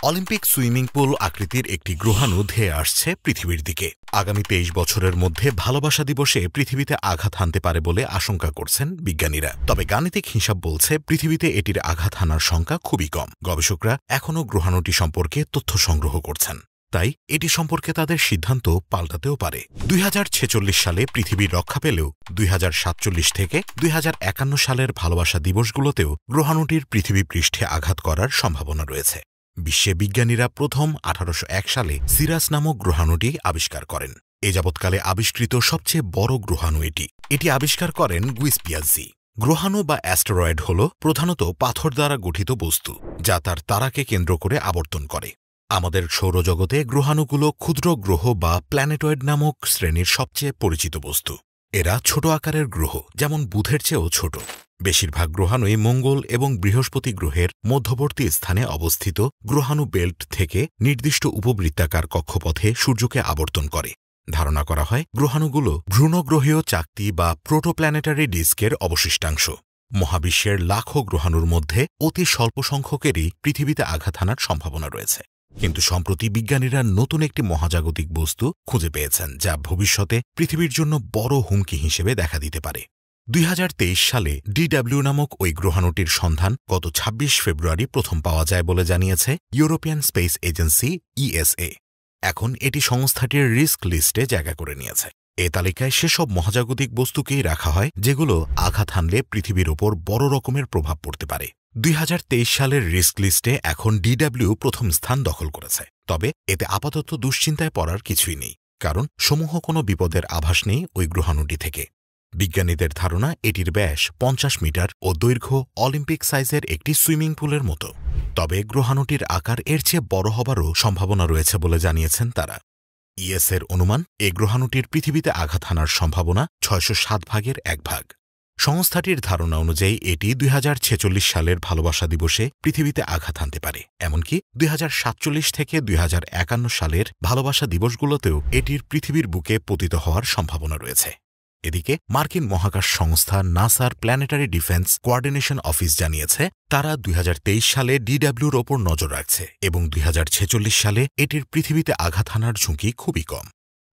Olympic swimming pool আকৃতির একটি গ্রহাণু ধেয়ে আসছে পৃথিবীর দিকে। আগামী ২৩ বছরের মধ্যে ভালোবাসা দিবসে পৃথিবীতে আঘাত হানতে পারে বলে আশঙ্কা করছেন বিজ্ঞানীরা। তবে গাণিতিক হিসাব বলছে পৃথিবীতে এটির আঘাত হানার সংখ্যা খুবই কম। গবেষকরা এখনও গ্রহাণুটি সম্পর্কে তথ্য সংগ্রহ করছেন, তাই এটি সম্পর্কে তাদের সিদ্ধান্ত পাল্টাতেও পারে। ২০৪৬ সালে পৃথিবী রক্ষা পেলেও ২০৪৭ থেকে ২০৫১ সালের ভালোবাসা দিবসগুলোতেও গ্রহাণুটির পৃথিবী পৃষ্ঠে আঘাত করার সম্ভাবনা রয়েছে। বিশ্বে বিজ্ঞানীরা প্রথম ১৮০১ সালে সিরাস নামক গ্রহাণুটি আবিষ্কার করেন। এ যাবৎকালে আবিষ্কৃত সবচেয়ে বড় গ্রহাণু এটি আবিষ্কার করেন গুইস পিয়াজ্জি। গ্রহাণু বা অ্যাস্টেরয়েড হল প্রধানত পাথর দ্বারা গঠিত বস্তু, যা তার তারাকে কেন্দ্র করে আবর্তন করে। আমাদের সৌরজগতে গ্রহাণুগুলো ক্ষুদ্র গ্রহ বা প্ল্যানেটয়েড নামক শ্রেণীর সবচেয়ে পরিচিত বস্তু। এরা ছোট আকারের গ্রহ, যেমন বুধের চেয়েও ছোট। বেশিরভাগ গ্রহাণুই মঙ্গল এবং বৃহস্পতি গ্রহের মধ্যবর্তী স্থানে অবস্থিত গ্রহাণু বেল্ট থেকে নির্দিষ্ট উপবৃত্তাকার কক্ষপথে সূর্যকে আবর্তন করে। ধারণা করা হয় গ্রহাণুগুলো ভ্রূণগ্রহীয় চাকতি বা প্রোটোপ্ল্যানেটারি ডিস্কের অবশিষ্টাংশ। মহাবিশ্বের লাখো গ্রহাণুর মধ্যে অতি স্বল্প সংখ্যকেরই পৃথিবীতে আঘাত হানার সম্ভাবনা রয়েছে। কিন্তু সম্প্রতি বিজ্ঞানীরা নতুন একটি মহাজাগতিক বস্তু খুঁজে পেয়েছেন, যা ভবিষ্যতে পৃথিবীর জন্য বড় হুমকি হিসেবে দেখা দিতে পারে। ২০২৩ সালে DW নামক ওই গ্রহাণুটির সন্ধান গত ২৬ ফেব্রুয়ারি প্রথম পাওয়া যায় বলে জানিয়েছে ইউরোপিয়ান স্পেস এজেন্সি ESA। এখন এটি সংস্থাটির রিস্ক লিস্টে জায়গা করে নিয়েছে। এ তালিকায় সেসব মহাজাগতিক বস্তুকেই রাখা হয় যেগুলো আঘাত হানলে পৃথিবীর ওপর বড় রকমের প্রভাব পড়তে পারে। ২০২৩ সালের রিস্ক লিস্টে এখন DW প্রথম স্থান দখল করেছে। তবে এতে আপাতত দুশ্চিন্তায় পড়ার কিছুই নেই, কারণ সমূহ কোনো বিপদের আভাস নেই ওই গ্রহাণুটি থেকে। বিজ্ঞানীদের ধারণা এটির ব্যাস ৫০ মিটার ও দৈর্ঘ্য অলিম্পিক সাইজের একটি সুইমিং পুলের মতো। তবে গ্রহাণুটির আকার এর চেয়ে বড় হবারও সম্ভাবনা রয়েছে বলে জানিয়েছেন তারা। ESAর অনুমান, এ গ্রহাণুটির পৃথিবীতে আঘাত হানার সম্ভাবনা ৬০৭ ভাগের ১ ভাগ। সংস্থাটির ধারণা অনুযায়ী এটি ২০৪৬ সালের ভালোবাসা দিবসে পৃথিবীতে আঘাত হানতে পারে। এমনকি ২০৪৭ থেকে ২০৫১ সালের ভালোবাসা দিবসগুলোতেও এটির পৃথিবীর বুকে পতিত হওয়ার সম্ভাবনা রয়েছে। এদিকে মার্কিন মহাকাশ সংস্থা নাসার প্ল্যানেটারি ডিফেন্স কোঅর্ডিনেশন অফিস জানিয়েছে, তারা ২০২৩ সালে DWর ওপর নজর রাখছে এবং ২০৪৬ সালে এটির পৃথিবীতে আঘাত হানার ঝুঁকি খুবই কম।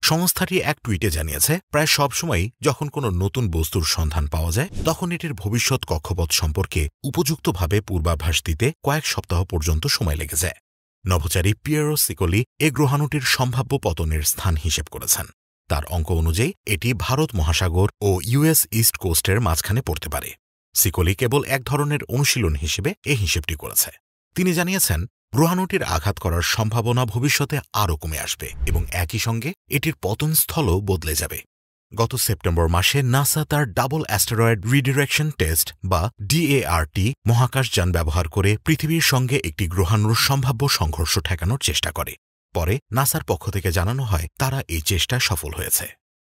সংস্থাটি এক টুইটে জানিয়েছে, প্রায় সবসময়ই যখন কোনো নতুন বস্তুর সন্ধান পাওয়া যায়, তখন এটির ভবিষ্যৎ কক্ষপথ সম্পর্কে উপযুক্তভাবে পূর্বাভাস দিতে কয়েক সপ্তাহ পর্যন্ত সময় লেগে যায়। নভোচারী পিয়েরো সিকোলি এ গ্রহাণুটির সম্ভাব্য পতনের স্থান হিসেব করেছেন। তার অঙ্ক অনুযায়ী এটি ভারত মহাসাগর ও US ইস্ট কোস্টের মাঝখানে পড়তে পারে। সিকোলি কেবল এক ধরনের অনুশীলন হিসেবে এ হিসেবটি করেছে। তিনি জানিয়েছেন, গ্রহাণুটির আঘাত করার সম্ভাবনা ভবিষ্যতে আরও কমে আসবে এবং একই সঙ্গে এটির পতনস্থলও বদলে যাবে। গত সেপ্টেম্বর মাসে নাসা তার ডাবল অ্যাস্টেরয়েড রিডিরেকশন টেস্ট বা DART মহাকাশযান ব্যবহার করে পৃথিবীর সঙ্গে একটি গ্রহাণুর সম্ভাব্য সংঘর্ষ ঠেকানোর চেষ্টা করে। পরে নাসার পক্ষ থেকে জানানো হয়, তারা এই চেষ্টায় সফল হয়েছে।